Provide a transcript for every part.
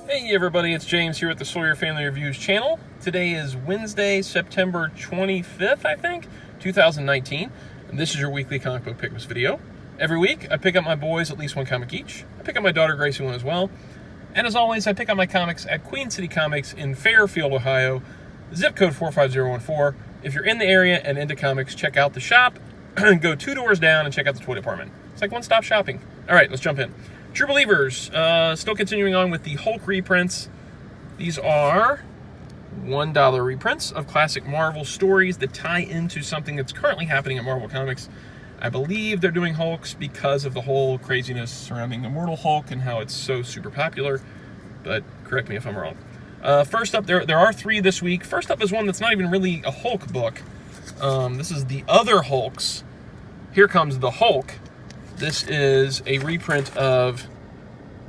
Hey everybody, it's James here at the Sawyer Family Reviews channel. Today is Wednesday, September 25th, I think, 2019. And this is your weekly comic book pickups video. Every week, I pick up my boys at least one comic each. I pick up my daughter Gracie one as well. And as always, I pick up my comics at Queen City Comics in Fairfield, Ohio, zip code 45014. If you're in the area and into comics, check out the shop. Go 2 doors down and check out the toy department. It's like one-stop shopping. All right, let's jump in. True Believers, still continuing on with the Hulk reprints. These are $1 reprints of classic Marvel stories that tie into something that's currently happening at Marvel Comics. I believe they're doing Hulks because of the whole craziness surrounding Immortal Hulk and how it's so super popular, but correct me if I'm wrong. First up, there are 3 this week. First up is one that's not even really a Hulk book. This is The Other Hulks. Here Comes the Hulk. This is a reprint of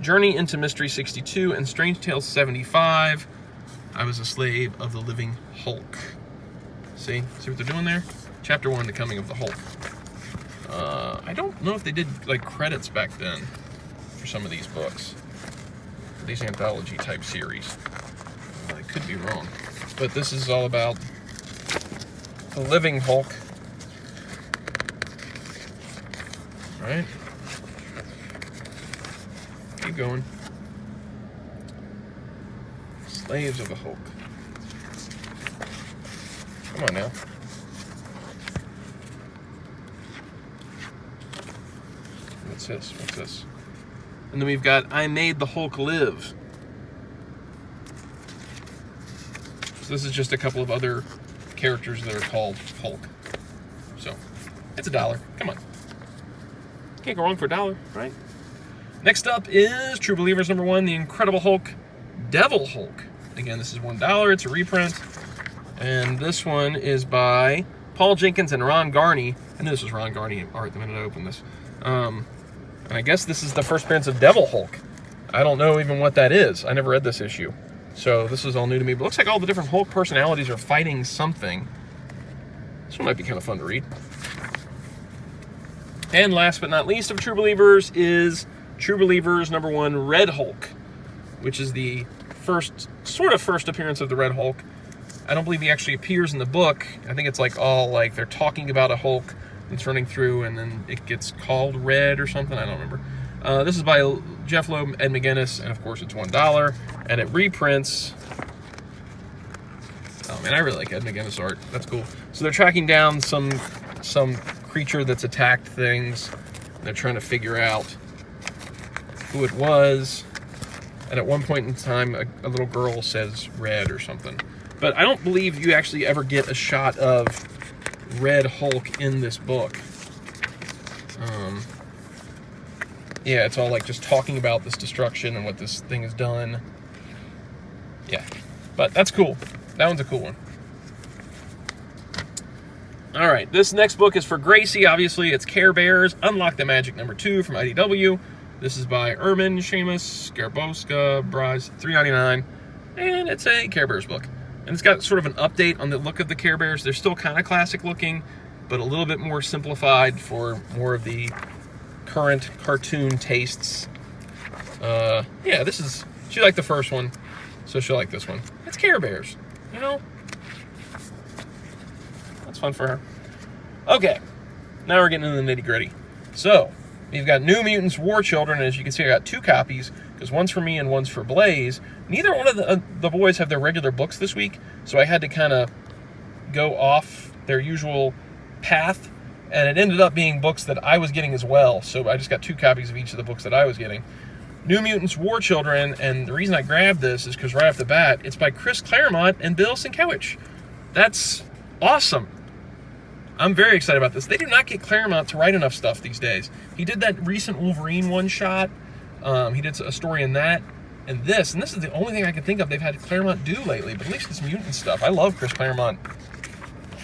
Journey into Mystery 62 and Strange Tales 75. I Was a Slave of the Living Hulk. See what they're doing there? Chapter 1, The Coming of the Hulk. I don't know if they did like credits back then for some of these books, for these anthology type series. I could be wrong, but this is all about the living Hulk. Right? Keep going. Slaves of the Hulk. Come on now. What's this? What's this? And then we've got I Made the Hulk Live. So this is just a couple of other characters that are called Hulk. So, it's $1. Come on. Can't go wrong for $1, right? Next up is True Believers #1, The Incredible Hulk, Devil Hulk. Again, this is $1. It's a reprint. And this one is by Paul Jenkins and Ron Garney. I knew this was Ron Garney art the minute I opened this. And I guess this is the first appearance of Devil Hulk. I don't know even what that is. I never read this issue. So this is all new to me. But it looks like all the different Hulk personalities are fighting something. This one might be kind of fun to read. And last but not least of True Believers is True Believers #1, Red Hulk, which is the first appearance of the Red Hulk. I don't believe he actually appears in the book. I think it's like all like they're talking about a Hulk that's running through and then it gets called Red or something. I don't remember. This is by Jeff Loeb, Ed McGuinness, and of course it's $1. And it reprints. Oh man, I really like Ed McGuinness art. That's cool. So they're tracking down some creature that's attacked things. And they're trying to figure out who it was. And at one point in time, a little girl says Red or something. But I don't believe you actually ever get a shot of Red Hulk in this book. Yeah, it's all like just talking about this destruction and what this thing has done. Yeah, but that's cool. That one's a cool one. All right, this next book is for Gracie. Obviously, it's Care Bears, Unlock the Magic #2 from IDW. This is by Ermin, Seamus, Garboska, Bryce, $3.99, and it's a Care Bears book. And it's got sort of an update on the look of the Care Bears. They're still kind of classic looking, but a little bit more simplified for more of the current cartoon tastes. Yeah, she liked the first one, so she'll like this one. It's Care Bears, you know? That's fun for her. Okay, now we're getting into the nitty-gritty. So, we've got New Mutants War Children, and as you can see, I got 2 copies, because one's for me and one's for Blaze. Neither one of the boys have their regular books this week, so I had to kind of go off their usual path, and it ended up being books that I was getting as well, so I just got 2 copies of each of the books that I was getting. New Mutants War Children, and the reason I grabbed this is because right off the bat, it's by Chris Claremont and Bill Sienkiewicz. That's awesome. I'm very excited about this. They do not get Claremont to write enough stuff these days. He did that recent Wolverine one-shot. He did a story in that. And this is the only thing I can think of they've had Claremont do lately, but at least it's mutant stuff. I love Chris Claremont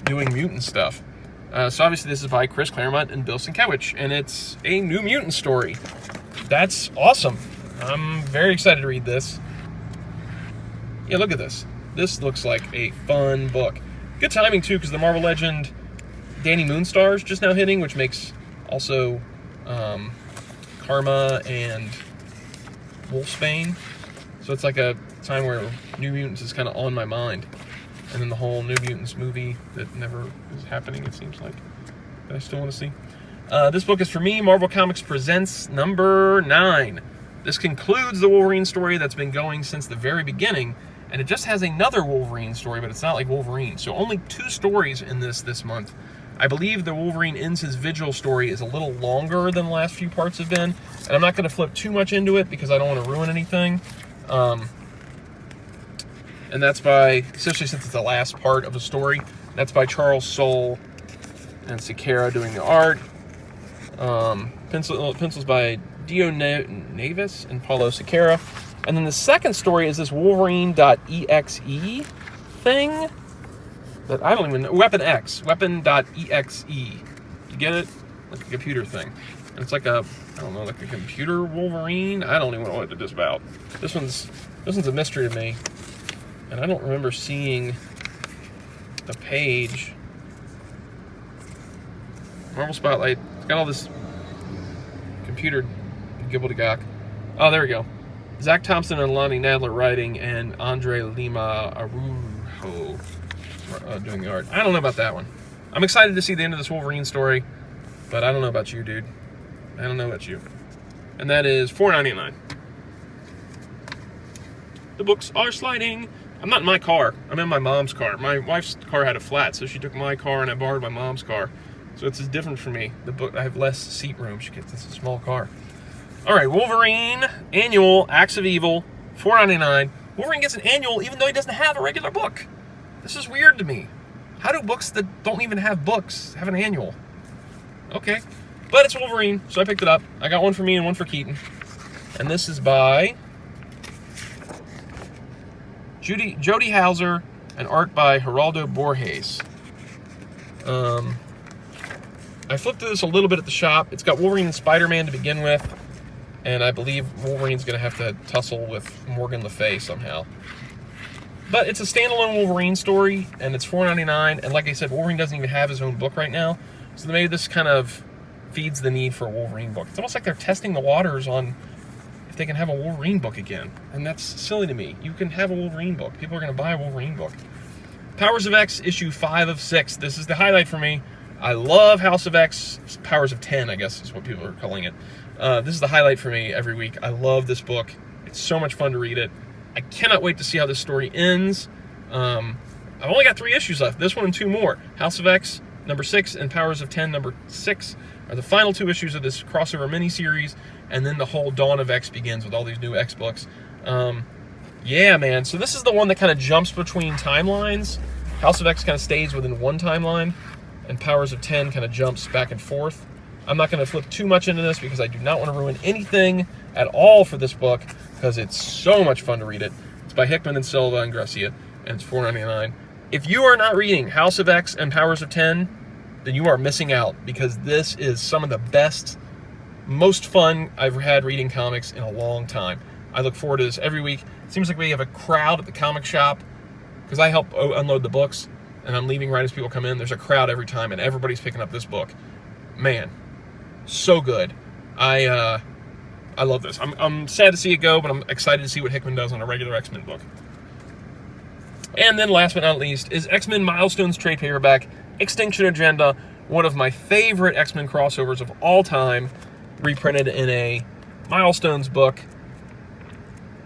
doing mutant stuff. So obviously this is by Chris Claremont and Bill Sienkiewicz, and it's a New Mutant story. That's awesome. I'm very excited to read this. Yeah, look at this. This looks like a fun book. Good timing, too, because the Marvel Legend Danny Moonstar's just now hitting, which makes also Karma and Wolfsbane. So it's like a time where New Mutants is kind of on my mind. And then the whole New Mutants movie that never is happening, it seems like, that I still want to see. This book is for me. Marvel Comics Presents number 9. This concludes the Wolverine story that's been going since the very beginning. And it just has another Wolverine story, but it's not like Wolverine. So only 2 stories in this month. I believe the Wolverine Ends His Vigil story is a little longer than the last few parts have been. And I'm not going to flip too much into it because I don't want to ruin anything. And that's by, especially since it's the last part of the story, that's by Charles Soule and Sequeira doing the art. Pencils by Dio Navis and Paulo Sequeira. And then the second story is this Wolverine.exe thing that I don't even know. Weapon.exe. You get it? Like a computer thing. And it's like a, I don't know, like a computer Wolverine? I don't even know what it is about. This one's a mystery to me. And I don't remember seeing the page. Marvel Spotlight. It's got all this computer gibble-de-gock. Oh, there we go. Zach Thompson and Lonnie Nadler writing, and Andre Lima Araujo doing the art. I don't know about that one. I'm excited to see the end of this Wolverine story, but I don't know about you, dude. I don't know about you. And that is $4.99. The books are sliding. I'm not in my car. I'm in my mom's car. My wife's car had a flat, so she took my car and I borrowed my mom's car. So it's different for me. The book, I have less seat room. She gets this small car. All right, Wolverine Annual, Acts of Evil, $4.99. Wolverine gets an annual even though he doesn't have a regular book. This is weird to me. How do books that don't even have books have an annual? Okay, but it's Wolverine, so I picked it up. I got one for me and one for Keaton. And this is by Jody Hauser and art by Geraldo Borges. I flipped through this a little bit at the shop. It's got Wolverine and Spider-Man to begin with. And I believe Wolverine's going to have to tussle with Morgan Le Fay somehow. But it's a standalone Wolverine story, and it's $4.99. And like I said, Wolverine doesn't even have his own book right now. So maybe this kind of feeds the need for a Wolverine book. It's almost like they're testing the waters on if they can have a Wolverine book again. And that's silly to me. You can have a Wolverine book. People are going to buy a Wolverine book. Powers of X, issue 5 of 6. This is the highlight for me. I love House of X. Powers of 10, I guess is what people are calling it. This is the highlight for me every week. I love this book. It's so much fun to read it. I cannot wait to see how this story ends. I've only got 3 issues left. This one and 2 more. House of X, number 6, and Powers of 10, number 6, are the final 2 issues of this crossover miniseries, and then the whole Dawn of X begins with all these new X books. Yeah, man. So this is the one that kind of jumps between timelines. House of X kind of stays within one timeline, and Powers of 10 kind of jumps back and forth. I'm not going to flip too much into this because I do not want to ruin anything at all for this book because it's so much fun to read it. It's by Hickman and Silva and Gracia, and it's $4.99. If you are not reading House of X and Powers of 10, then you are missing out because this is some of the best, most fun I've had reading comics in a long time. I look forward to this every week. It seems like we have a crowd at the comic shop because I help unload the books, and I'm leaving right as people come in. There's a crowd every time, and everybody's picking up this book. Man, so good. I love this. I'm sad to see it go, but I'm excited to see what Hickman does on a regular X-Men book. And then last but not least is X-Men Milestones trade paperback, Extinction Agenda, one of my favorite X-Men crossovers of all time, reprinted in a Milestones book.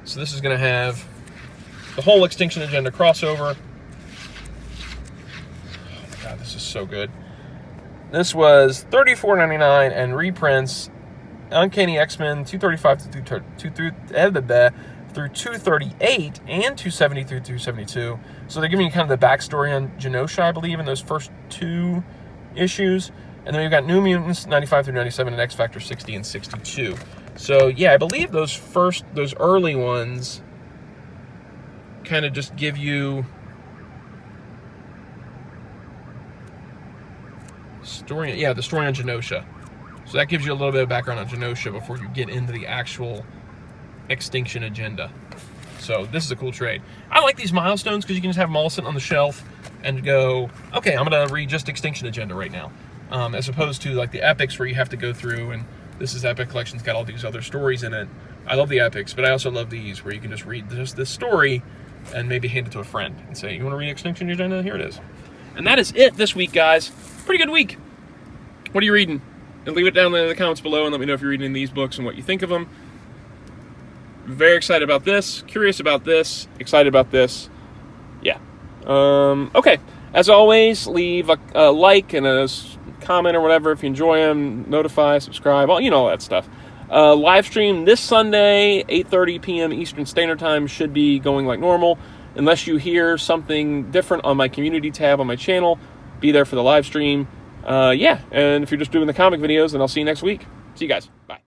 So this is going to have the whole Extinction Agenda crossover. Oh my god, this is so good. This was $34.99 and reprints Uncanny X-Men 235 through 238 and 270 through 272. So they're giving you kind of the backstory on Genosha, I believe, in those first 2 issues. And then we've got New Mutants 95 through 97 and X-Factor 60 and 62. So yeah, I believe those early ones kind of just give you the story on Genosha. So that gives you a little bit of background on Genosha before you get into the actual Extinction Agenda. So this is a cool trade. I like these milestones because you can just have them all sitting on the shelf and go, okay, I'm going to read just Extinction Agenda right now. As opposed to like the epics where you have to go through and This is Epic Collection's got all these other stories in it. I love the Epics, but I also love these where you can just read just this story and maybe hand it to a friend and say, you want to read Extinction Agenda? Here it is. And that is it this week, guys. Pretty good week. What are you reading? And leave it down in the comments below and let me know if you're reading these books and what you think of them. Very excited about this, curious about this, excited about this. Yeah. Okay. As always, leave a like and a comment or whatever if you enjoy them, notify, subscribe, all that stuff. Live stream this Sunday, 8:30 p.m. Eastern Standard Time, should be going like normal. Unless you hear something different on my community tab on my channel, be there for the live stream. Yeah, and if you're just doing the comic videos, then I'll see you next week. See you guys. Bye.